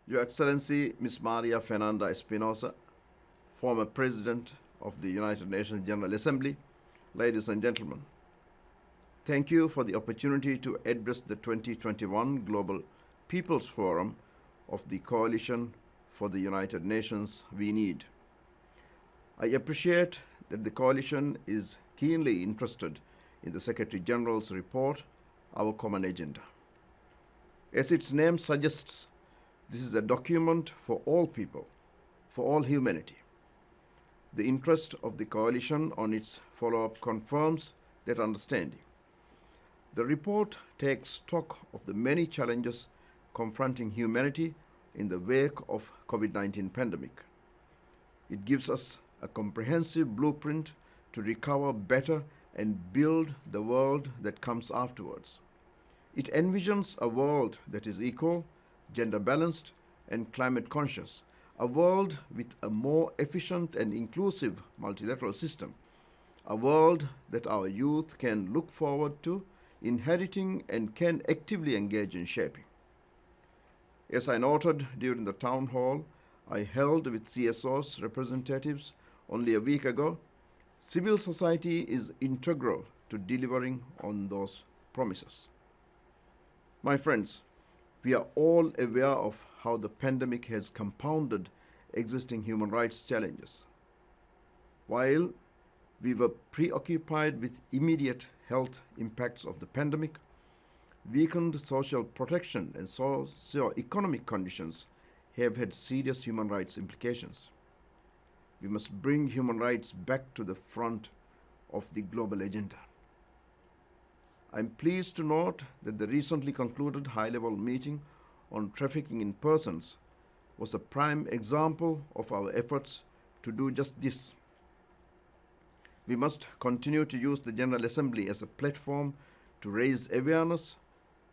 Your Excellency, Ms. Maria Fernanda Espinosa, former President of the United Nations General Assembly, ladies and gentlemen, thank you for the opportunity to address the 2021 Global People's Forum of the Coalition for the United Nations We Need. I appreciate that the Coalition is keenly interested in the Secretary General's report, Our Common Agenda. As its name suggests, this is a document for all people, for all humanity. The interest of the Coalition on its follow-up confirms that understanding. The report takes stock of the many challenges confronting humanity in the wake of COVID-19 pandemic. It gives us a comprehensive blueprint to recover better and build the world that comes afterwards. It envisions a world that is equal, gender balanced, and climate conscious, a world with a more efficient and inclusive multilateral system, a world that our youth can look forward to, inheriting, and can actively engage in shaping. As I noted during the town hall I held with CSO's representatives only a week ago, civil society is integral to delivering on those promises. My friends, we are all aware of how the pandemic has compounded existing human rights challenges. While we were preoccupied with immediate health impacts of the pandemic, weakened social protection and socio-economic conditions have had serious human rights implications. We must bring human rights back to the front of the global agenda. I'm pleased to note that the recently concluded high-level meeting on trafficking in persons was a prime example of our efforts to do just this. We must continue to use the General Assembly as a platform to raise awareness,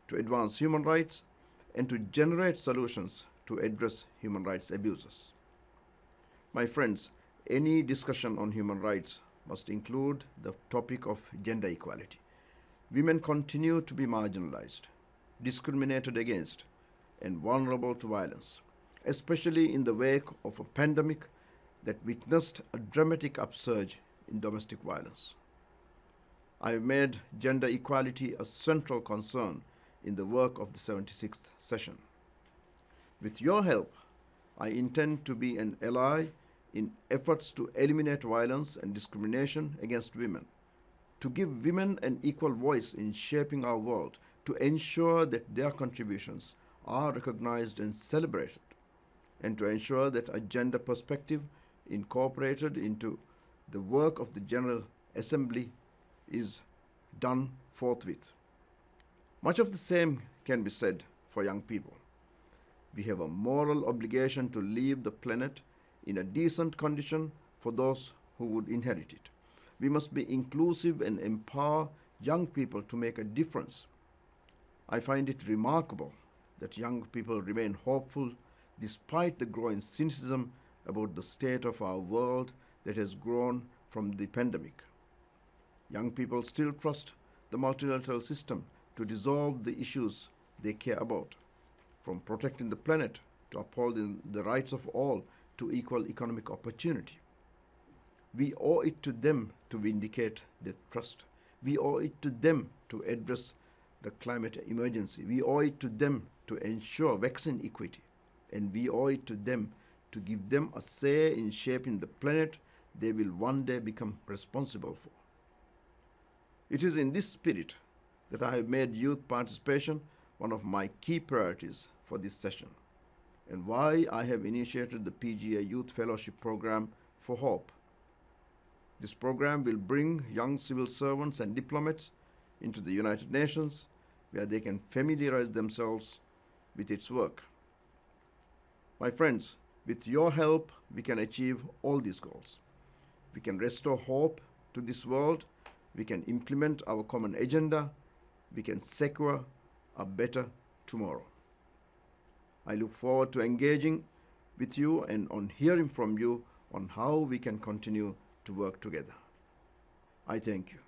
to advance human rights, and to generate solutions to address human rights abuses. My friends, any discussion on human rights must include the topic of gender equality. Women continue to be marginalized, discriminated against, and vulnerable to violence, especially in the wake of a pandemic that witnessed a dramatic upsurge in domestic violence. I have made gender equality a central concern in the work of the 76th session. With your help, I intend to be an ally in efforts to eliminate violence and discrimination against women, to give women an equal voice in shaping our world, to ensure that their contributions are recognized and celebrated, and to ensure that a gender perspective incorporated into the work of the General Assembly is done forthwith. Much of the same can be said for young people. We have a moral obligation to leave the planet in a decent condition for those who would inherit it. We must be inclusive and empower young people to make a difference. I find it remarkable that young people remain hopeful despite the growing cynicism about the state of our world that has grown from the pandemic. Young people still trust the multilateral system to resolve the issues they care about, from protecting the planet to upholding the rights of all to equal economic opportunity. We owe it to them to vindicate their trust. We owe it to them to address the climate emergency. We owe it to them to ensure vaccine equity. And we owe it to them to give them a say in shaping the planet they will one day become responsible for. It is in this spirit that I have made youth participation one of my key priorities for this session, and why I have initiated the PGA Youth Fellowship Program for Hope. This program will bring young civil servants and diplomats into the United Nations, where they can familiarize themselves with its work. My friends, with your help, we can achieve all these goals. We can restore hope to this world, we can implement our common agenda, we can secure a better tomorrow. I look forward to engaging with you and on hearing from you on how we can continue to work together. I thank you.